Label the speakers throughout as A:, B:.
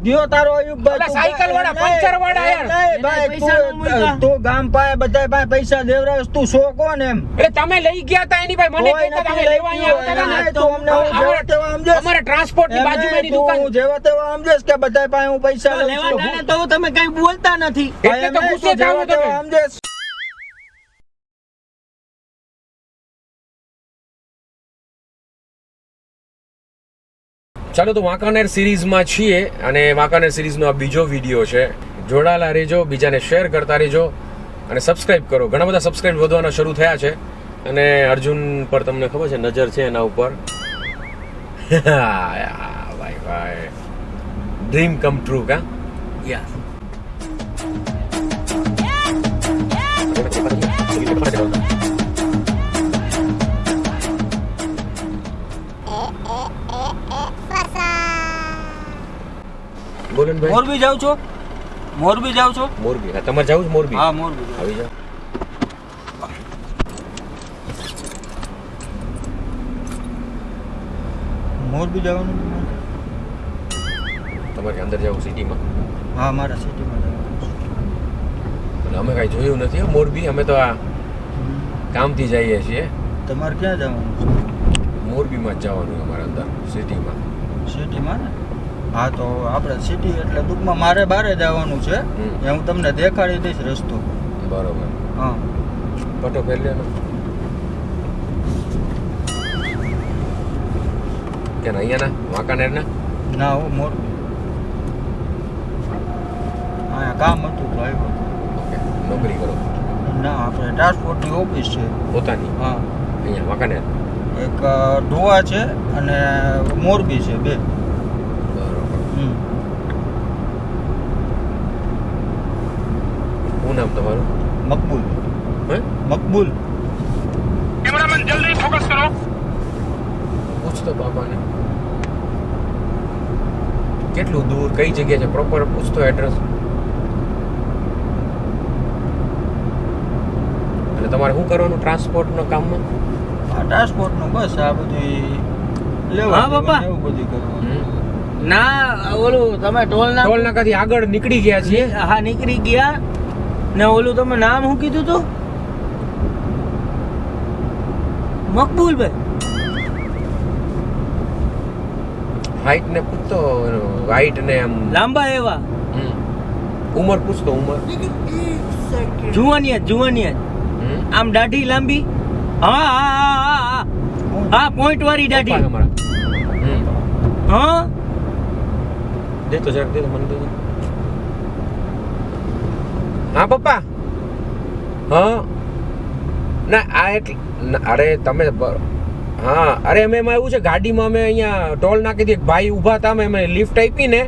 A: દિયો તારો અયુબભાઈ
B: સાયકલ વાળા પંચર વાળા યાર
A: ભાઈ તું ગામ પાય બધા પાસે પૈસા દેવરાવ તું શો કોણ એમ
B: એટલે તમે લઈ ગયા હતા એની ભાઈ મને કહેતા તમે લેવા અહીંયા આવતા હતા
A: તો અમને જેવા તેવા સમજે
B: અમારે ટ્રાન્સપોર્ટ ની બાજુમાં એની દુકાન
A: હું જેવા તેવા સમજેસ કે બધા પાસે હું પૈસા લઉં
C: લેવા દાડા તો તમે કઈ બોલતા નથી
B: એટલે તો ગુસ્સે થાવ તમે
A: સમજેસ
B: ચાલો તો વાંકાનેર સિરીઝમાં છીએ અને વાંકાનેર સિરીઝનો આ બીજો વિડીયો છે. જોડાયેલા રહેજો, બીજાને શેર કરતા રહેજો અને સબસ્ક્રાઇબ કરો. ઘણા બધા સબસ્ક્રાઇબ વધવાના શરૂ થયા છે અને અર્જુન પર તમને ખબર છે નજર છે એના ઉપર. ભાઈ ભાઈ ડ્રીમ કમ ટ્રુ કા યસ. બોલો ને ભાઈ.
C: મોરબી જાવ છો? મોરબી જાવ છો?
B: મોરબી. હા, તમારે જવું છે મોરબી?
C: હા મોરબી
B: આવી જાઓ.
A: મોરબી જવાનું
B: તમારે અંદર જવું સિટીમાં?
A: હા મારા સિટીમાં જવાનું
B: અમે કાંઈ જોયું નથી હો મોરબી. અમે તો આ કામથી જઈએ છીએ.
A: તમારે ક્યાં જવાનું છે?
B: મોરબીમાં જ જવાનું અમારે અંદર સિટીમાં.
A: સિટીમાં ને? હા તો આપણે સિટી એટલે ટૂંકમાં મારે બારે જવાનું છે એ હું તમને દેખાડી દઈશ રસ્તો.
B: બરોબર.
A: હા
B: પટો પહેરી લેનો કે અહીંયાના વાંકાનેરના?
A: ના હો મોરબી અહીંયા કામ હતું તો આવ્યો.
B: ઓકે. નોકરી કરો?
A: ના આપણે ટ્રાન્સપોર્ટની ઓફિસ છે
B: પોતાની?
A: હા
B: અહીંયા વાંકાનેર?
A: એક ડોવા છે અને મોરબી છે બે.
B: બરોબર. શું નામ તમારું?
A: મકબૂલ.
B: હે?
A: મકબૂલ.
D: કેમેરામેન જલ્દી ફોકસ કરો.
B: પૂછતો બાબાને કેટલું દૂર, કઈ જગ્યા છે પ્રોપર પૂછતો એડ્રેસ. એટલે તમારે શું કરવાનું ટ્રાન્સપોર્ટનો કામમાં?
A: આ ટ્રાન્સપોર્ટનું બસ આ બધું લેવા
C: હા, બાપા.
A: એવું બધું કરવાનું.
C: ના ઓલું તમે ટોલ
B: ટોલ નાકાથી આગળ નીકળી ગયા છીએ.
C: હા નીકળી ગયા ને ઓલું તમે નામ શું કીધું તું? મકબૂલભાઈ.
B: હાઈટ ને પૂછતો, હાઈટ ને આમ
C: લાંબા એવા
B: ઉંમર પૂછતો, ઉંમર.
C: જુવાનિયા આમ દાઢી લાંબી. હા હા હા હા હા હા પોઈન્ટ વાળી દાઢી.
B: પપ્પા અમારા.
C: હા
B: દે તો જરાક દે તો મને દે. હા પપ્પા. હા ના આ અરે તમે હા અરે અમે એમાં એવું છે ગાડીમાં અમે અહીંયા ટોલ નાખીથી એક ભાઈ ઊભા હતા, અમે લિફ્ટ આપી ને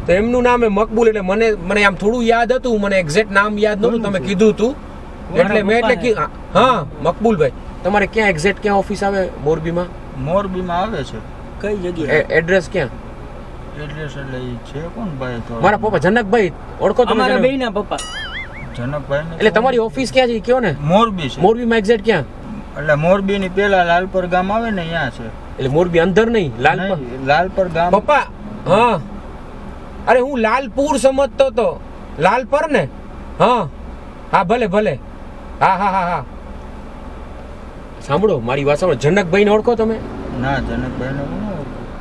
B: તો એમનું નામ મકબૂલ. એટલે મને આમ થોડું યાદ હતું, મને એક્ઝેક્ટ નામ યાદ નહોતું, તમે કીધું હતું એટલે મેં એટલે હા મકબૂલભાઈ. તમારે ક્યાં એક્ઝેક્ટ ક્યાં ઓફિસ આવે મોરબીમાં?
A: મોરબીમાં આવે છે.
C: કઈ જગ્યાએ?
B: એડ્રેસ ક્યાં?
A: એડ્રેસ એટલે ઈ છે કોણ ભાઈ? તો
B: મારા પપ્પા જનકભાઈ ઓળખો તમે?
C: અમારા બેયના પપ્પા.
A: જનકભાઈ ને
B: એટલે તમારી ઓફિસ ક્યાં છે કયો ને?
A: મોરબી છે.
B: મોરબીમાં એક્ઝેક્ટ ક્યાં?
A: એટલે મોરબી ની પેલા લાલપર ગામ આવે ને ત્યાં છે.
B: એટલે મોરબી અંદર નહીં, લાલપર?
A: નહીં, લાલપર ગામ.
B: પપ્પા હા અરે હું લાલપુર સમજતો તો. લાલપર ને? હા હા ભલે ભલે. હા હા હા હા સાંભળો મારી વાત સાંભળો. જનકભાઈ ને ઓળખો તમે?
A: ના જનકભાઈ ને હું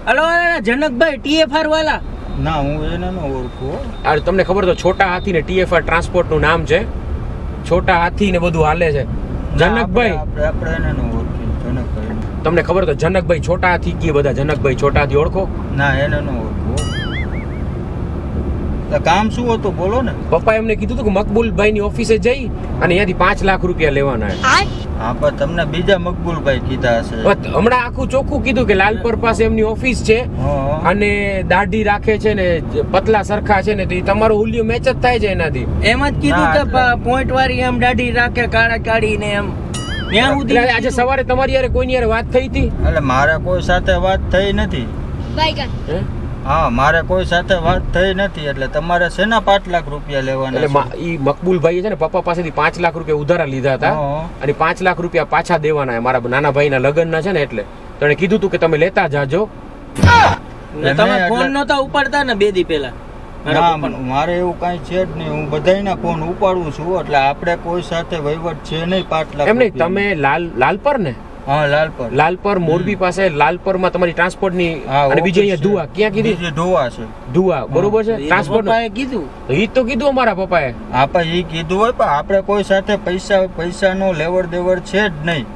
C: હલો જનકભાઈ TFR વાલા.
A: ના હું એને ન ઓળખું.
B: અરે તમને ખબર તો છોટા હાથી ને TFR ટ્રાન્સપોર્ટ નું નામ છે. છોટા હાથી ને બધું હાલે છે. જનકભાઈ
A: આપણે એને ન ઓળખીએ. જનકભાઈ
B: તમને ખબર તો જનકભાઈ છોટા હાથી કીએ બધા. જનકભાઈ છોટા હાથી ઓળખો?
A: ના એને ન ઓળખું. કામ શું હતું બોલો ને.
B: પપ્પા એમને કીધું હતું કે મકબૂલભાઈ ની ઓફિસે જઈ અને અહીંયાથી 5 લાખ રૂપિયા લેવાના.
A: હા પણ તમને બીજા મકબૂલભાઈ કીધા હશે.
B: હમણાં આખું ચોખ્ખું કીધું કે લાલપર પાસે એમની ઓફિસ છે અને દાઢી રાખે છે ને પતલા સરખા છે ને તો તમારો હુલિયો મેચ જ થાય છે એનાથી.
C: એમ જ કીધું કે પોઈન્ટ વાળી એમ દાઢી રાખે કાળા કાઢી ને એમ. ત્યાં સુધી
B: આજે સવારે તમારી યારે કોઈની યારે વાત થઈ હતી?
A: એટલે મારે કોઈ સાથે વાત થઈ નથી.
B: હે?
A: હા મારે કોઈ સાથે વાત થઈ નથી. એટલે તમારે શેના 5 લાખ રૂપિયા લેવાના?
B: એટલે ઈ મકબૂલભાઈ છે ને પપ્પા પાસેથી 5 લાખ રૂપિયા ઉધારા લીધા હતા અને 5 લાખ રૂપિયા પાછા દેવાના મારા નાના ભાઈના લગ્નના છે ને એટલે તો એને કીધું તું કે તમે લેતા જાજો.
C: ને તમે ફોન નહોતા ઉપાડતા ને 2 દી પહેલા મારા
A: ના,
C: પપ્પાનો.
A: મારે એવું કાંઈ છે જ નહીં. હું બધાયના ફોન ઉપાડું છું, એટલે આપણે કોઈ સાથે વહીવટ છે નહીં 5 લાખ
B: એમ નહીં,
A: રૂપિયાનો.
B: તમે લાલપર ને
A: હા, લાલપર.
B: લાલપર મોરબી પાસે લાલપરમાં તમારી ટ્રાન્સપોર્ટની
A: હા,
B: અને બીજી અહીંયા
A: ઓફિસ છે.
B: ધુઆ ક્યાં કીધી
A: બીજે ઢોવા છે.
B: ધુઆ બરોબર છે
C: એ તો
B: ટ્રાન્સપોર્ટ
C: પપ્પાએ કીધું
B: ઈ તો કીધું અમારા પપ્પાએ.
A: આપણે ઈ કીધું હોય, પણ આપણે કોઈ સાથે પૈસાનો લેવડ દેવડ છે જ નહીં.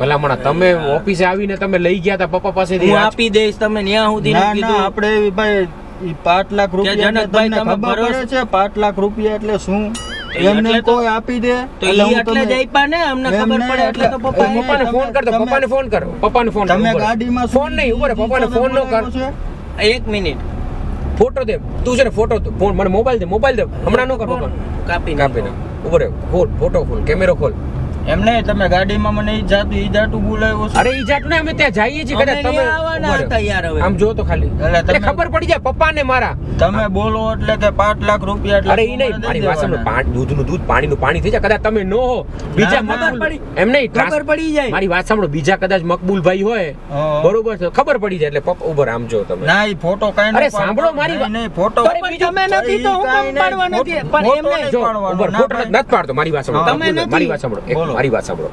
B: ભલામણા તમે ઓફિસે આવીને તમે લઈ ગયા હતા પપ્પા પાસેથી
C: હું આપી દઈશ તમે ન્યા સુધી
A: ના ના,
C: કીધું
A: આપણે એવી ભાઈ ઈ 5 લાખ રૂપિયા એટલે
C: જનકભાઈ
A: તમને
C: તમે
A: ખબર પડે છે 5 લાખ રૂપિયા એટલે શું? એમને
C: એટલે તો-
A: કોઈ આપી દે
C: તો
A: એટલે
C: ઈ
A: હું
C: એટલે જ
A: તમે-
C: આપ્યા ને અમને
A: એમ
C: ખબર
A: નહીં,
C: પડે એટલે તો
A: એટલે-
C: પપ્પાએ
B: પપ્પાને ફોન કર દો,
A: તમે-
B: પપ્પાને ફોન કર, પપ્પાને ફોન કર,
A: તમે
B: ઉભો રહે.
A: ગાડીમાં
B: ફોન નહીં, ઉભો રહે, પપ્પાને ફોન નો કર.
A: છે?
C: 1 મિનિટ
B: ફોટો દે, તું છે ને ફોટો ફોન મને મોબાઈલ દે, હમણાં નો કર પપ્પા.
C: કાપી
B: કાપી નાખ, ઉભો રહે, ખોલ ફોટો ખોલ, કેમેરો ખોલ.
A: એમ નહીં, તમે ગાડીમાં મને ઈ જાતું બોલાવ્યો છે.
B: અરે ઈ જાટું ને અમે ત્યાં જઈએ છીએ
C: અમે
B: કદાચ તમે
C: ન્યા આવવાના
B: ઉભો રહે.
C: હતા યાર હવે.
B: આમ જો તો ખાલી
A: એટલે
B: એટલે
A: તમે-
B: ખબર પડી જાય પપ્પાને મારા.
A: તમે બોલો એટલે કે 5 લાખ રૂપિયા એટલે
B: અરે ઈ
A: શું
B: નહીં,
A: મને
B: મારી
A: દઈ
B: વાત સાંભળો,
A: દેવાના?
B: દૂધનું દૂધ પાણીનું પાણી થઈ જાય. કદાચ તમે નો હો, બીજા
A: ના,
C: ખબર
B: મકબૂલ-
C: પડી.
B: એમ નહીં,
C: ખબર પડી જાય.
B: મારી વાત સાંભળો, બીજા કદાચ મકબૂલભાઈ હોય
A: હા.
B: બરોબર છે, ખબર પડી જાય એટલે પપ્પા ઉભો રહે, આમ જો તમે.
A: ના, ઈ ફોટો કાંઈ
B: અરે
A: નહીં
B: સાંભળો
A: પાડવાનો.
B: મારી
A: નહીં, નહીં, ફોટો
C: અરે પણ તમે નથી તો હું
A: કાંઈ
C: કેમ પાડવા
A: નહીં,
C: નથી?
A: ફોટો
C: પણ એમ નહીં.
A: નહીં
B: જો
A: પાડવાનો.
B: ઉપર
A: ના
B: ફોટો
A: પાડી.
B: નથી પાડતો. મારી વાત સાંભળો,
C: તમે નથી.
B: મારી વાત સાંભળો, એક
A: બોલો.
B: મારી વાત સાંભળો.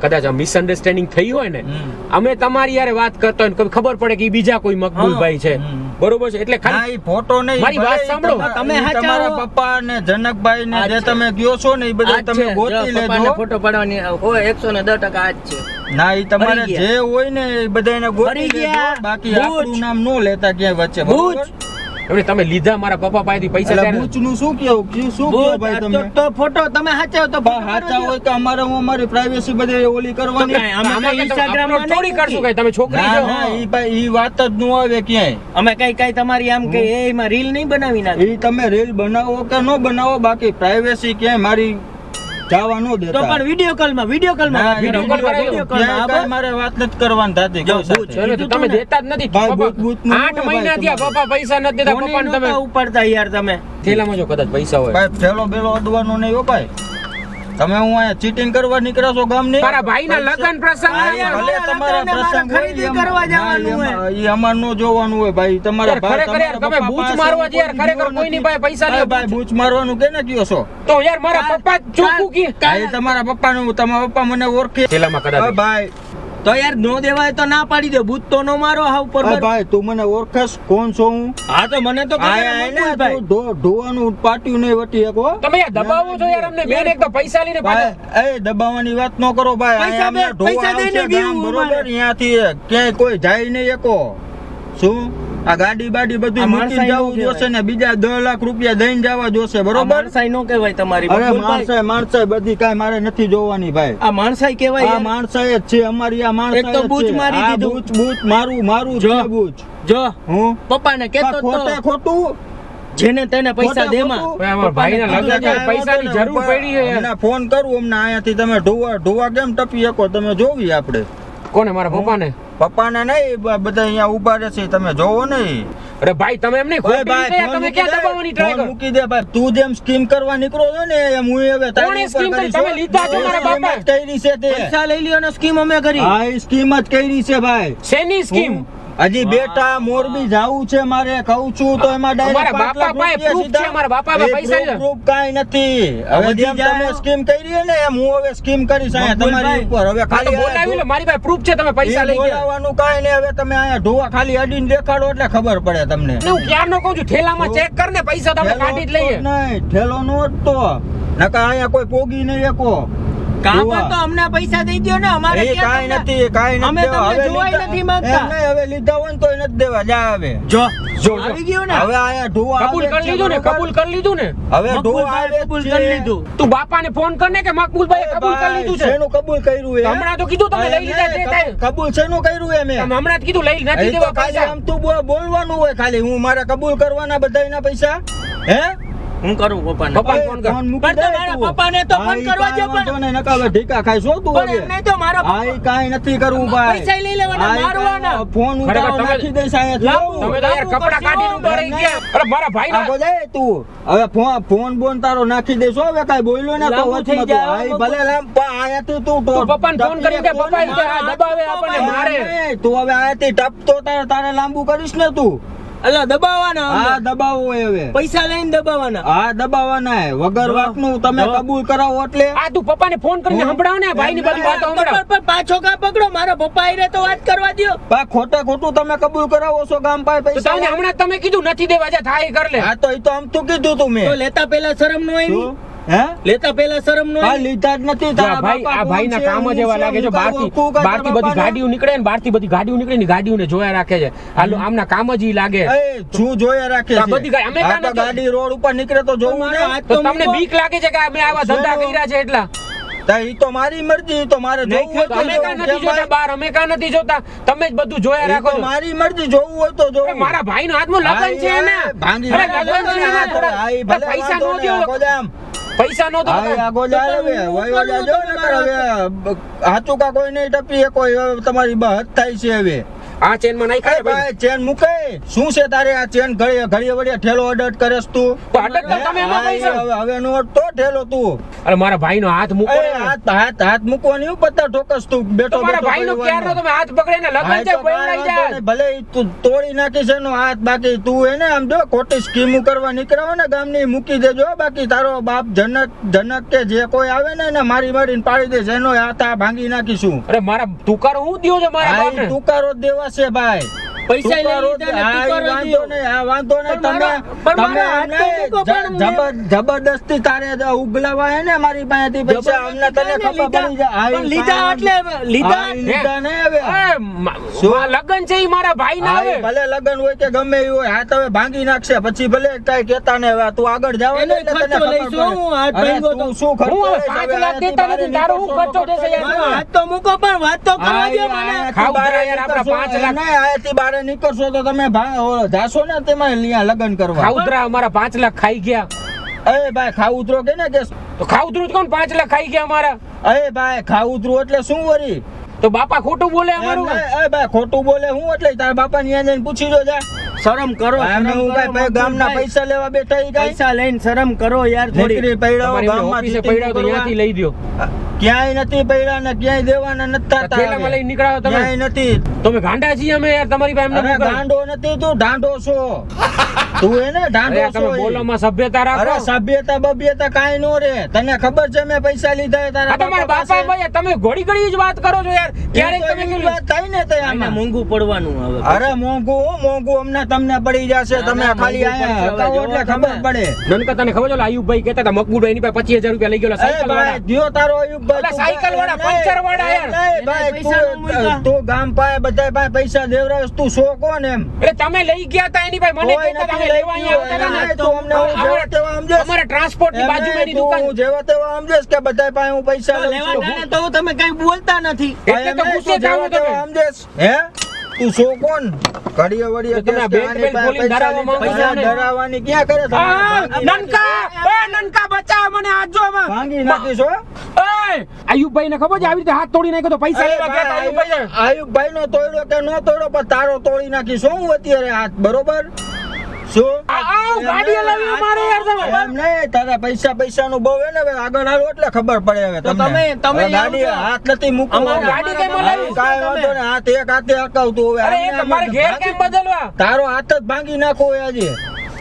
B: કદાચ આ મિસઅન્ડરસ્ટેન્ડિંગ થઈ હોય ને,
A: હમ.
B: અમે તમારી યારે વાત કરતો હોય ને ખબર પડે કે ઈ બીજા કોઈ મકબૂલભાઈ છે,
A: હમ.
B: બરોબર છે, એટલે
A: ના,
B: ખાલી
A: ઈ ફોટો નહીં.
B: મારી વાત
A: ભલે ઈ
B: સાંભળો.
C: તમે
A: ઈ
C: હાચા
A: તમારા
C: હો.
A: પપ્પા ને જનકભાઈ ને
C: આ
A: જે
C: છે.
A: તમે કયો છો ને ઈ બધા
C: આ જ
A: તમે
C: છે.
A: ગોતી
C: જો પપ્પાને
A: લેજો.
C: ફોટો પાડવાની હોય 110% આ જ છે.
A: ના, ઈ તમારે
C: ફરી ગયા.
A: જે હોય ને એ બધાને ગોતી
C: ફરી
A: લેજો.
C: ગયા.
A: બાકી
C: બૂચ.
A: આપણું નામ નો લેતા ક્યાંય વચ્ચે,
C: બૂચ.
A: બરોબર?
B: એમને તમે લીધા મારા પપ્પા પાસેથી પૈસા
A: એટલે
B: ત્યારે.
A: બૂચનું શું કેવું? શું
C: બહુ
A: કહો ભાઈ તમે?
C: તો ફોટો તમે હાચા હો તો
A: બા,
C: ફોટો
A: હાચા
C: પાડવા
A: હોય કે અમારી પ્રાઇવેસી બધે ઓલી
B: તો
A: કરવાની.
B: કાંઈ આમાં
C: અમે
B: કાંઈ
C: Instagram
B: upload
C: માં
B: થોડી
C: નહીં
B: કરશું, કાંઈ તમે છોકરી
A: ના
B: છો.
A: ના, ઈ ભાઈ ઈ વાત જ ન આવે ક્યાંય.
C: અમે કઈ તમારી આમ કે એમાં રીલ નહીં બનાવી નાખી
A: ઈ તમે રીલ બનાવો કે ન બનાવો, બાકી પ્રાઇવેસી ક્યાંય મારી જવા ન
C: તો
A: દેતા.
C: પણ વિડિયો કોલમાં
A: ના, ઈ
C: વાત
A: video
C: કરો.
A: call
C: વિડિયો
A: ક્યાંય
C: કોલમાં
A: કાંઈ મારે વાત નથી કરવાની થતી
C: જો,
A: કોઈ સાથે.
B: ચલો, તો તમે દેતા જ નથી.
A: ભાઈ,
B: પપ્પા,
A: બૂચ બૂચનું
B: 8
A: હોય
B: મહિના
A: ભાઈ
B: થયા
A: તમારે.
B: પપ્પા પૈસા નથી દેતા.
C: ફોને
B: પપ્પાને તમે
C: નહોતા ઉપાડતા યાર તમે
B: થેલામાં જો કદાચ પૈસા હોય.
A: ભાઈ ઠેલો બેલો અડવાનો નહીં હો ભાઈ. તમે હું અહીંયા ચીટિંગ કરવા નીકળ્યા છો ગામની?
B: મારા ભાઈના લગ્ન પ્રસંગ
C: હા, યાર,
A: ભલે
C: મારા
A: તમારા
C: લગ્નને મારે
A: પ્રસંગ હોય,
C: ખરીદી
A: એમ-
C: કરવા
A: ના,
C: જવાનું હોય.
A: ઈ અમાર નો જોવાનું હોય ભાઈ. તમારા
B: યાર,
A: ભાઈ,
B: ખરેખર યાર,
A: તમારા
B: તમે
A: પપ્પા
B: બૂચ
A: પાસે
B: મારવા જ યાર,
A: કોઈ
B: ખરેખર
A: દીવો
B: કોઈની
A: નથી.
B: પાસે પૈસા
A: ભાઈ,
B: નહીં.
A: ભાઈ, બૂચ મારવાનું કેને કયો છો?
B: તો યાર મારા પપ્પા ચોખ્ખું કી
A: આ ઈ તમારા પપ્પાનું, તમારા પપ્પા મને ઓળખે.
B: થેલામાં
A: હા,
B: કદાચ
A: ભાઈ,
C: તો યાર નો દેવાય તો ના પાડી દો ભૂત તો નો મારો હાવ પર
A: હા, ભાઈ, તું મને ઓળખસ કોણ છો હું?
C: હા તો મને તો ખબર
A: આયા
C: છે,
A: એને
C: મકબૂલભાઈ.
A: તું ઢોવાનું પાટ્યું નહીં વટી શકો.
B: તમે યાર દબાવો છો યાર અમને બેન, એક તો પૈસા લઈને પાછા.
A: ભાઈ, એ દબાવવાની વાત ન કરો ભાઈ.
C: પૈસા
A: આયા અમને
C: દે,
A: ઢોવા
C: પૈસા દઈને
A: આવશે ગામ,
C: બીવું
A: બરોબર?
C: અમારે.
A: અહીંયાથી ક્યાંય કોઈ જાય નહીં એકો. શું આ ગાડી બાડી બધું
C: આ
A: મૂકીને
C: માણસાઈ
A: જવું
C: નો
A: જોશે ને બીજા 10 લાખ રૂપિયા દઈને જવા જોશે,
C: આ
A: બરોબર?
C: માણસાઈ નો કહેવાય તમારી
A: અરે
C: મકબૂલભાઈ.
A: માણસાઈ બધી કાંઈ મારે નથી જોવાની ભાઈ.
C: આ માણસાઈ કહેવાય
A: આ
C: યાર.
A: માણસાઈ જ છે અમારી. આ માણસાઈ
C: એક તો
A: જ
C: બૂચ
A: છે.
C: મારી
A: આ
C: દીધું.
A: બૂચ મારું
C: જો.
A: છે બૂચ.
C: જો
A: હું
C: પપ્પાને કેતો
A: ખોટે
C: તો
A: ખોટું
C: જેને તેને પૈસા
A: ખોટે
C: દેમાં
A: ખોટું.
B: ભાઈ, અમારા ભાઈના લગ્ન છે, પૈસાની જરૂર પડી છે યાર.
A: હમણાં ફોન કરું હમણાં અહીંયાથી. તમે ઢોવા કેમ ટપી શકો? તમે જોવી આપણે
B: કોને? મારા પપ્પાને?
A: પપ્પાને નહીં, બધા અહીંયા ઉભા રહેશે, તમે જોવો નહીં.
B: અરે ભાઈ તમે એમ નહીં, ખોટી રીતે યાર, તમે ક્યાં દબાવવાની ટ્રાય
A: ફોન
B: કરો?
A: મૂકી દે ભાઈ. તું જેમ સ્કીમ કરવા નીકળો છો ને એમ હું હવે તારી
B: કોણે
A: ઉપર
B: scheme કરી?
A: કરીશ.
B: તમે લીધા છો મારા
A: સ્કીમ
B: બાપા?
A: જ કરી છે તે.
C: પૈસા લઈ લ્યો ને સ્કીમ અમે કરી
A: હા, એ સ્કીમ જ કરી છે ભાઈ.
B: શેની સ્કીમ?
A: હજી બેટા મોરબી જાવું છે મારે, કહું છું તો એમાં
B: અમારા
A: direct 5
B: બાપા
A: લાખ
B: પાસે
A: રૂપિયા
B: proof છે,
A: સીધા.
B: અમારા બાપા પાસે
A: એ
B: પૈસા છે.
A: proof કાંઈ નથી. હવે
C: વધી
A: જેમ
C: જાય.
A: તમે સ્કીમ કરી છે ને એમ હું હવે સ્કીમ કરીશ અહીંયા તમારી ઉપર. હવે
B: હા તો
A: ખાલી
B: બોલાવી લો, મારી પાસે પ્રૂફ છે, તમે પૈસા લઈ ગયા.
A: બોલાવાનું કાંઈ નહીં. હવે તમે અહીંયા ઢોવા ખાલી અડીને દેખાડો એટલે ખબર પડે તમને.
B: ને હું ક્યારનો કહું છું, થેલામાં ચેક કર ને, પૈસા તો આપણે કાઢી જ લઈએ.
A: નહીં, ઠેલો નો જ તો નકા અહીંયા કોઈ પોગી નહીં એકો.
C: કાપા તો અમને પૈસા દઈ દ્યો ને અમારે
A: એ
C: ક્યાં
A: કાંઈ
C: તમને-
A: નથી, કાંઈ
C: અમે
A: નથી.
C: તમને
A: હવે
C: જોવાય
A: લીધા-
C: નથી માંગતા.
A: એમ નહીં, હવે લીધા હોય ને તોય નથી દેવા. જા હવે
C: જો
B: જો.
C: આવી ગયું ને
A: હવે અહીંયા ઢોવા
B: કબૂલ
A: આવે
B: કરી
A: છે,
B: લીધું ને,
A: બરોબર?
B: કબૂલ કરી લીધું ને.
A: હવે ઢોવા
C: મકબૂલભાઈ
A: આવે
C: કબૂલ
A: છે.
C: કરી લીધું.
B: તું બાપાને ફોન કર ને કે મકબૂલભાઈએ કબૂલ કરી લીધું છે.
A: શેનું કબૂલ કર્યું એ?
B: હમણાં તો કીધું તમે લઈ લીધા છે, થાય.
A: કબૂલ શેનું કર્યું એ મેં?
B: તમે હમણાં જ કીધું લઈ નથી
A: એ તો
B: દેવા
A: ખાલી
B: પૈસા.
A: આમ તું બોલવાનું હોય ખાલી. હું મારે કબૂલ કરવાના બધાયના પૈસા હે?
C: હું કરું પપ્પાને
B: પપ્પાને ફોન કર.
A: ફોન મૂકી
C: પણ તો
A: દે
C: મારા
A: તું.
C: પપ્પાને તો ફોન
A: હા, ઈ
C: કરવા
A: કાંઈ
C: દે પણ.
A: વાંધો નહીં, નકર હવે ઢીકા ખાઈશ હો તું
C: પણ
A: હવે.
C: એમને તો મારા
A: હા, ઈ કાંઈ નથી કરવું ભાઈ.
C: પૈસા લઈ લેવાના,
A: હા, ઈ
C: મારવાના.
A: કાંઈ ફોન
B: ખરેખર
A: ઉતારો
B: તમે-
A: નાખી દઈશ અહીંયાથી.
C: લાંબુ.
B: તમે તો યાર
C: લાંબુ
B: કપડાં
C: કરશો.
B: કાઢીને ઉભા રહી ગયા. અરે મારા ભાઈ
A: આ બધા તું હવે ફોન બોન તારો નાખી દેશો હવે કાંઈ બોલ્યો ને તો
C: લાંબુ
A: વચમાં
C: થઈ
A: તું.
C: જાય,
A: હા, ઈ
C: લાંબુ.
A: ભલે લાંબ, પણ આયાથી તું
B: તો પપ્પાને ફોન કરીને કે પપ્પા ઈ કે આ દબાવે આપણને મારે.
A: નહીં, તું હવે આયાથી ટપતો તારે લાંબુ કરીશ ને તું.
C: અલા દબાવવાના
A: હા,
C: અમને.
A: દબાવો હવે.
C: પૈસા લઈને દબાવવાના.
A: હા, દબાવવાના હે. વગર વાતનું તમે
C: હા.
A: કબૂલ કરાવો એટલે
B: આ તું પપ્પાને ફોન કરીને સંભળાવ ને ભાઈની બધી વાતો સંભળાવ.
C: પણ પાછો કા પકડો, મારા પપ્પા આઈને તો વાત કરવા દ્યો.
A: બા ખોટે ખોટું તમે કબૂલ કરાવો છો ગામ પાસે
B: તો
A: પૈસા.
B: તમને હમણાં તમે કીધું નથી દેવા જા થાય કર લે.
A: હા, તો ઈ તો આમ તું કીધું તું
C: તો
A: મેં.
C: લેતા પહેલા શરમ નો આવી?
A: શું? હે?
C: લેતા પહેલા શરમ નો
A: હા,
C: આવી?
A: લીધા જ નથી.
B: જો
A: તારા
B: આ ભાઈ
A: બાપા
B: આ ભાઈના
A: કોણ છે,
B: કામ જ
A: હું
B: એવા
A: છે,
B: લાગે છે
A: હું કાંઈ
B: બહારથી
A: ઓળખું કાંઈ
B: બહારથી
A: તારા
B: બધી
A: બાપાને?
B: ગાડીઓ નીકળે ને બહારથી બધી ગાડીઓ નીકળે ને ગાડીઓને જોયા રાખે છે. હાલો આમના કામ જ ઈ લાગે.
A: એ, શું જોયા રાખે
B: આ
A: છે?
B: બધી ગાડી- અમે
A: આ
B: કાં
A: તો
B: નથી.
A: ગાડી રોડ ઉપર નીકળે તો જોવું
C: મારો
A: ને.
C: હાથ
B: તો
C: તો
B: તમને
C: મૂકો.
B: બીક લાગે છે કે અમે આવા ધંધા
A: શું?
B: કર્યા છે એટલા?
A: તા ઈ તો મારી મરજી, ઈ તો મારે જોવું હોય
B: તો
A: તો
B: અમે કાં
A: જોવું.
B: નથી
A: કેમ
B: જોતા
A: ભાઈ?
B: બહાર અમે કાં નથી જોતા તમે જ બધું જોયા
A: ઈ
B: રાખો
A: તો
B: છો.
A: મારી મરજી, જોવું હોય તો
B: અરે
A: જોવું.
B: મારા ભાઈનો હાથમાં લગન છે
A: હા,
B: ને
A: ભાંગી
B: અરે
A: નાખે.
B: લગન છે ને થોડા.
A: હા, ઈ ભલે
B: પૈસા
A: વાંધો
B: નો
A: નહીં,
B: દ્યો.
A: આગો જામ.
B: પૈસા નો
A: હા, ઈ આગો જા હવે. વયો જાજો ને કર હવે. હાચું કા કોઈ નહીં ટપી એ કોઈ હવે તમારી હદ થાય છે હવે.
B: આ ચેન માં નહીં
A: એ
B: ખાય
A: ભાઈ ચેન મૂકે. શું છે તારે આ ચેન ઘડીએ વળીએ ઠેલો અડટ કરેસ તું?
B: અડટ તો તમે એમાં
A: હા,
B: પૈસા.
A: હવે નો તો ઠેલો તું.
B: અરે મારા ભાઈનો હાથ મૂકો
A: એ
B: ને.
A: હાથ મૂકવાની હું પત્તા ઠોકસ તું બેઠો
B: તો મારા ભાઈનો ક્યારનો તમે હાથ પકડે ને લગન છે પૈવડાઈ જાય.
A: ભલે ઈ તું તોડી નાખીશ એનો હાથ, બાકી તું એને આમ જો ખોટી સ્કીમો કરવા નીકળાવો ને ગામની મૂકી દેજો. બાકી તારો બાપ જનક કે જે કોઈ આવે ને એને મારીને પાડી દેશે. એનો હાથ આ ભાંગી નાખીશું.
B: અરે મારા તુકારો હું દ્યો છે મારા
A: આ ઈ
B: બાપને.
A: તુકારો જ દેવા છે ભાઈ.
C: પૈસા લઈ
A: તુકારો જ
C: લીધા ને
A: દે. હા, ઈ
C: તુકારો
A: વાંધો
C: દ્યો.
A: નહીં, આ વાંધો નહીં.
C: પણ
A: તમે
C: મારા હાથ તો મૂકો પણ
A: જબરદસ્તી તારે ઉગલાવા હે ને મારી પાસેથી પૈસા. અમને તને ખબર પડી જાય. હા,
C: પણ
A: ઈ
C: લીધા
A: કાંઈ
C: એટલે લીધા.
A: હા, ઈ લીધા નહીં હવે.
B: એ,
A: શું?
B: લગન છે ઈ મારા ભાઈના
A: હા,
B: હવે.
A: ઈ ભલે લગન હોય કે ગમે એ હોય, હાથ હવે ભાંગી નાખશે. પછી ભલે કઈ કેતા ને હવે તું આગળ જાવ
C: એનો
A: એટલે તને
C: ખર્ચો
A: ખબર
C: લઈશું,
A: પડે.
C: હું હાથ
A: અરે,
C: ભાંગ્યો
A: તું
C: તો.
A: શું ખર્ચો
B: હું હવે
A: લઈશ?
B: 5
A: હવે
B: લાખ દેતા
A: આનાથી
B: નથી, તારો હું
A: બારે
B: ખર્ચો દેશે યાર?
C: મારો હાથ તો મૂકો પણ વાત તો કરવા
A: હા,
C: દ્યો
A: ઈ
C: મને.
A: આયાથી
B: ખાવું
A: બારે
B: યાર, આપણા
A: નીકળશો,
B: 5 લાખ.
A: નહીં, આયાથી બારે નીકળશો તો તમે જાશો ને તેમાં અહીંયા લગન કરવા.
B: ખાઉતરા અમારા 5 લાખ ખાઈ ગયા.
A: એ ભાઈ ખાઉતરો કે ને કે
B: તો ખાઉતરું જ કોણ 5 લાખ ખાઈ ગયા અમારા?
A: એ ભાઈ ખાઉતરો એટલે શું વરી?
B: તો બાપા ખોટું બોલે
A: એમ
B: અમારું.
A: નહીં, એ ભાઈ ખોટું બોલે હું એટલે તારા બાપા ને જઈને પૂછી જો જા.
C: શરમ કરો,
A: એમને
C: શરમ
A: હું
C: કરો,
A: ભાઈ ગામના
C: મકબૂલભાઈ.
A: પૈસા લેવા બેઠા ઈ કાંઈ?
C: પૈસા લઈને શરમ કરો યાર થોડી.
A: દીકરી પૈડાવો,
B: તમારી એમની
A: ગામમાં
B: ઓફિસે
A: cheating
B: પડ્યા તો
A: કરવા.
B: ત્યાંથી લઈ દ્યો.
A: ક્યાંય નથી પૈડા ને ક્યાંય દેવાના નથી થતા
B: થેલામાં
A: હવે.
B: લઈને નીકળાવો તમે.
A: ક્યાંય નથી.
B: તમે ગાંડા છીએ અમે યાર તમારી પાસે એમને
A: અરે
B: મોકલો.
A: ગાંડો નથી, તું ઢાંઢો છો. તું એને ઢાંઢો
B: અરે
A: છો
B: તમે
A: ઈ.
B: બોલોમાં સભ્યતા
A: અરે
B: રાખો.
A: સભ્યતા બભ્યતા કાંઈ નો રે. તને ખબર છે મેં પૈસા લીધા એ તારા
B: આ તમારા
A: બાપા
B: બાપા
A: પાસે?
B: ભાઈ તમે ઘડી ઘડી જ વાત કરો છો યાર. ક્યારેક તમે
A: એવી
B: કીધું.
A: વાત થાય ને તે
C: આને
A: આમાં.
C: મોંઘું પડવાનું હવે.
A: અરે મોંઘું અમને તમને પડી જશે.
C: ના,
A: તમે
C: ના,
A: ખાલી
C: મોંઘું
A: અહીંયા
C: પડશે. હવે
A: હકાવો એટલે
C: જોવો
A: ખબર
C: તમે.
A: પડે.
B: નનકા તને ખબર છે ઓલા આયુબભાઈ કહેતા હતા મકબૂલભાઈ એની પાસે 25,000 રૂપિયા લઈ ગયો
A: એ
B: સાયકલ
A: ભાઈ
B: વાળા.
A: દ્યો તારો અયુબભાઈ,
B: ઓલા
A: તું
B: સાયકલ વાળા,
A: નહીં,
B: પંચર વાળા યાર.
A: નહીં, ભાઈ,
C: એને પૈસા નો મૂક્યા.
A: તું ગામ પાસે બધાય પાસે પૈસા દેવરાવેશ, તું શો કોણ એમ?
B: એટલે તમે લઈ ગયા હતા એની પાસે મને
A: કોઈ
B: કહેતા હતા
A: નથી
B: અમે
A: લઈ
B: લેવા અહીંયા
A: ગયું.
B: આવતા હતા ને.
A: તું અમને હું જેવા તેવા સમજેશ?
B: અમારે ટ્રાન્સપોર્ટ ની બાજુમાં એની
A: તું
B: દુકાન.
A: હું જેવા તેવા સમજેશ કે બધાય પાસે હું પૈસા
C: તો
A: લઉં
C: લેવા
A: છું?
C: ટાણે તો તમે કઈ બોલતા નથી.
B: એટલે તો
A: એમ નહીં,
B: ગુસ્સે
A: તું જેવા
B: થાવ તમે.
A: તેવા સમજેશ? હે? તું શો કોણ? ઘડીએ વળીએ
B: તો તમે આ
A: કેસ કે
B: બેંક
A: આની
B: બેંક
A: પાસે
B: ખોલીને
A: પૈસા
B: ધરાવવા માંગો છો
A: લીધા.
B: ને?
A: ધરાવવાની ક્યાં કરે છે?
B: આ, નનકા બચાવ મને હાથ જો આમાં.
A: ભાંગી નાખીશ હો.
B: એય, આયુબભાઈ ને ખબર છે આવી રીતે હાથ તોડી નાખ્યો તો પૈસા લેવા ગયા હતા આયુબભાઈ.
A: આયુબભાઈ નો તોડ્યો કે નો તોડ્યો, પણ તારો તોડી નાખીશ હું અત્યારે હાથ. બરોબર? શું?
B: ગાડી લાવી અમારે યાર તમે.
A: એમ નહીં, તારા પૈસા નું બહુ હે ને, હવે આગળ હાલો એટલે ખબર પડે હવે
C: તો
A: તમને.
C: તમે
A: હવે ગાડી
C: આવજો.
A: હાથ નથી મૂકવો.
C: અમારે
B: ગાડી કેમ
A: હા,
B: હલાવી?
A: કાંઈ વાંધો નહીં, હાથ એક હાથે હકાવતું હવે.
B: અરે એ
A: આમને
B: તમારે
A: આમ
B: ઘેર
A: ભાગી-
B: કેમ બદલવા?
A: તારો હાથ જ ભાંગી નાખો હોય આજે.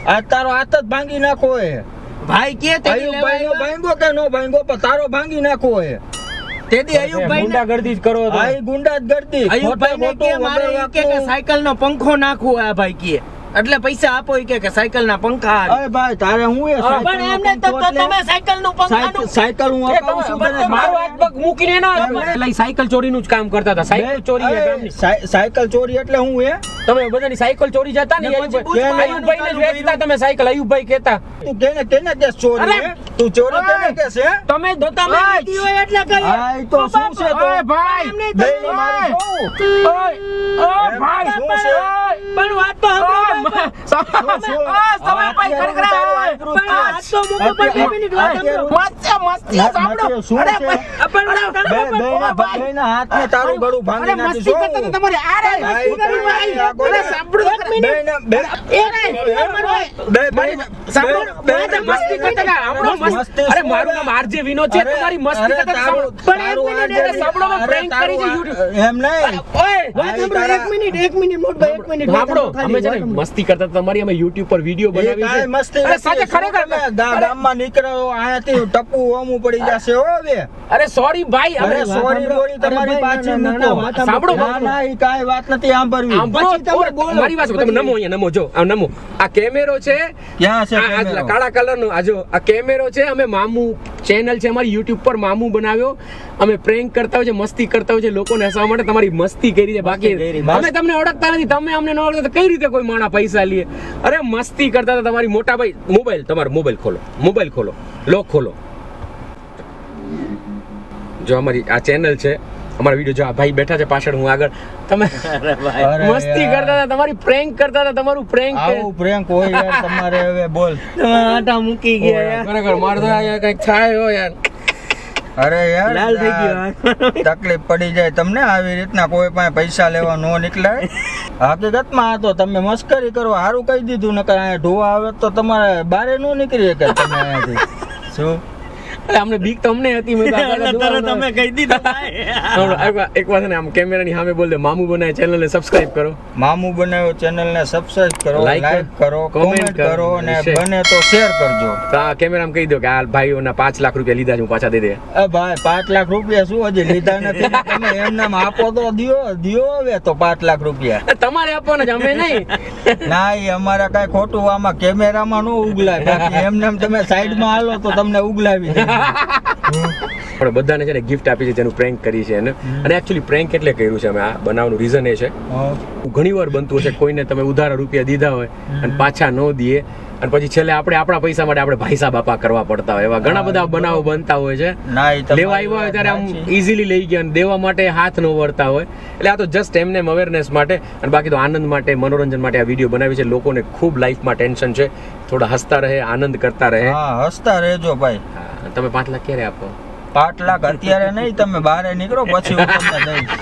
A: આજ તારો હાથ જ ભાંગી નાખો હોય.
C: ભાઈ કે તે
A: આયુબભાઈ નો ભાંગ્યો કે નો ભાંગ્યો, પણ તારો ભાંગી નાખો હોય.
C: તેદી આયુબભાઈ ને
B: ગુંડાગર્દી જ કરો તો.
A: આ ઈ ગુંડા જ ગરદી.
C: આયુબભાઈ ને
A: ખોટે
C: કે
A: ખોટું
C: મારે
A: વગર
C: ઈ કે
A: વાંકનું.
C: સાયકલ નો પંખો નાખવો આ ભાઈ કે એટલે પૈસા આપો ઈ કે સાયકલ ના પંખા આવે.
A: અરે ભાઈ તારે હું એ
B: હા,
C: પણ
A: સાયકલનો
C: એમને તો
A: પંખો એટલે
C: તમે સાયકલ નું પંખાનું
A: સાયકલ હું
B: એ
A: અપાવું છું તને.
B: મારો હાથ પગ મૂકીને ના એટલે ઈ સાયકલ ચોરીનું જ કામ કરતા હતા. સાયકલ ચોરી છે ગામની.
A: સાયકલ ચોરી એટલે હું હે?
B: તમે બધાની સાયકલ ચોરી જતા ને
C: ને પછી
B: આયુબભાઈ આયુબભાઈને જ વેચતા તમે સાયકલ આયુબભાઈ કહેતા.
A: તું કેને કેસ ચોરી
B: અરે!
A: હે? તું ચોરી કેને કેસ હે?
B: તમે
C: તો તમે લીધી હોય એટલે કઈ
A: હા, ઈ તો શું છે તો?
B: ઓય ભાઈ
C: એમને
A: બેયને મારી શું?
B: ઓય, ઓય
A: એમ
B: ભાઈ
A: શું છે?
C: પણ વાત તો સાંભળો
B: સમયભાઈ ખરેખર
C: આજ તો મૂકો પણ 2 મિનિટ વાત સાંભળો.
A: શું છે બેના હાથને તારું ગળું ભાંગી નાખીશ.
B: અરે મારું નામ આરજે વિનોદ છે, તમારી મસ્તી કરતા સાંભળો પ્રેન્ક કરી છે YouTube.
A: એમ નહીં
C: એક મિનિટ મોટભાઈ, 1 મિનિટ
B: સાંભળો, અમે છે ને મસ્તી કરતા હતા તમારી, અમે YouTube પર વિડિયો બનાવી છે.
A: મસ્તી
B: અરે સાચે ખરેખર
A: ગામમાં નીકળો આયાથી ટપુ ઓમું પડી જશે હો હવે.
B: અરે સોરી ભાઈ,
A: અરે
B: અમે
A: સોરી બોલી તમારી પાછી મૂકો.
B: સાંભળો,
A: ના ના ઈ કાંઈ વાત નથી સાંભળવી.
B: મારી વાત સાંભળો, તમે નમો અહીંયા નમો જો આ નમો આ કેમેરો છે,
A: ક્યાં છે
B: આ
A: કેમેરો?
B: કાળા કલરનો આ જો આ કેમેરો છે. અમે મામુ ચેનલ છે અમારી YouTube પર, મામુ બનાવ્યો. અમે પ્રેન્ક કરતા હોય છે, મસ્તી કરતા હોય છે, લોકોને હસાવવા માટે તમારી મસ્તી કરી છે. બાકી અમે તમને ઓળખતા નથી, તમે અમને ન ઓળખતા તો કઈ રીતે કોઈ માણસ પૈસા લે? અરે મસ્તી કરતા હતા તમારી. મોટા ભાઈ મોબાઈલ, તમારો મોબાઈલ ખોલો, લોક ખોલો. જો અમારી આ ચેનલ છે, અમારા વિડીયો જો આ ભાઈ બેઠા છે પાછળ, હું આગળ. તમે મસ્તી કરતા હતા, તમારી પ્રેન્ક કરતા હતા, તમારું પ્રેન્ક.
A: આવું પ્રેન્ક હોય યાર તમારે હવે બોલ.
C: આટા મૂકી ગયા યાર.
B: ખરેખર મારે તો અહીંયા કંઈક થાય હો યાર.
A: અરે યાર
C: લાલ થઈ ગયો.
A: તકલીફ પડી જાય તમને આવી રીતના કોઈ પાસે પૈસા લેવા નો નીકળે. હકીકતમાં આ તો તમે મસ્કરી કરો, સારું કહી દીધું, નકર અહીંયા ઢોવા આવે તો તમારે બારે નો નીકળી શકે તમે અહીંયાથી. શું
B: અરે અમને બીક તો અમને હતી. મેં તો
C: તરત તમે કહી દીધું.
B: એક વાર છે ને આમ કેમેરાની સામે બોલ દે, મામુ બનાવે ચેનલને સબસ્ક્રાઇબ કરો,
A: મામુ બનાવ્યો ચેનલને સબસ્ક્રાઇબ કરો,
B: Like
A: લાઈક કરો, કોમેન્ટ કરો અને
B: share.
A: બને તો શેર કરજો.
B: તો આ કેમેરામાં કહી દો કે આ ભાઈઓના 5 લાખ રૂપિયા લીધા છે, હું પાછા દઈ દે.
A: એ ભાઈ 5 લાખ રૂપિયા શું હજી લીધા નથી? તમે એમનામ આપો તો દ્યો હવે તો 5 લાખ રૂપિયા.
B: તમારે આપવાના છે, અમે નહીં.
A: ના એ અમારે કાંઈ ખોટું આમાં કેમેરામાં નો ઉગલાય, બાકી એમનેમ તમે સાઈડમાં હાલો તો તમને ઉગલાવી દે.
B: પણ બધાને છે ને ગિફ્ટ આપી છે, જેનું પ્રેન્ક કરી છે એને. અને એકચ્યુઅલી પ્રેન્ક એટલે કર્યું છે અમે આ બનાવવાનું રીઝન એ છે, ઘણી વાર બનતું હશે કોઈને તમે ઉધાર રૂપિયા દીધા હોય અને પાછા ન દઈએ અને પછી છેલ્લે આપણે આપણા પૈસા માટે આપણે ભાઈસા બાપા કરવા પડતા હોય, એવા ઘણા બધા બનાવો બનતા હોય છે.
A: ના એ તમારી
B: લેવા આવ્યા હોય ત્યારે આમ
A: સાચી.
B: ઇઝીલી લઈ ગયા અને દેવા માટે હાથ ન વળતા હોય. એટલે આ તો જસ્ટ એમને અવેરનેસ માટે અને બાકી તો આનંદ માટે, મનોરંજન માટે આ વિડીયો બનાવી છે. લોકોને ખૂબ લાઈફમાં ટેન્શન છે, થોડા હસતા રહે, આનંદ કરતા રહે.
A: હા હસતા રહેજો ભાઈ.
B: હા, તમે 5 લાખ ક્યારે આપો?
A: 5 લાખ અત્યારે નહીં, તમે બહાર નીકળો પછી હું તમને દઈશ.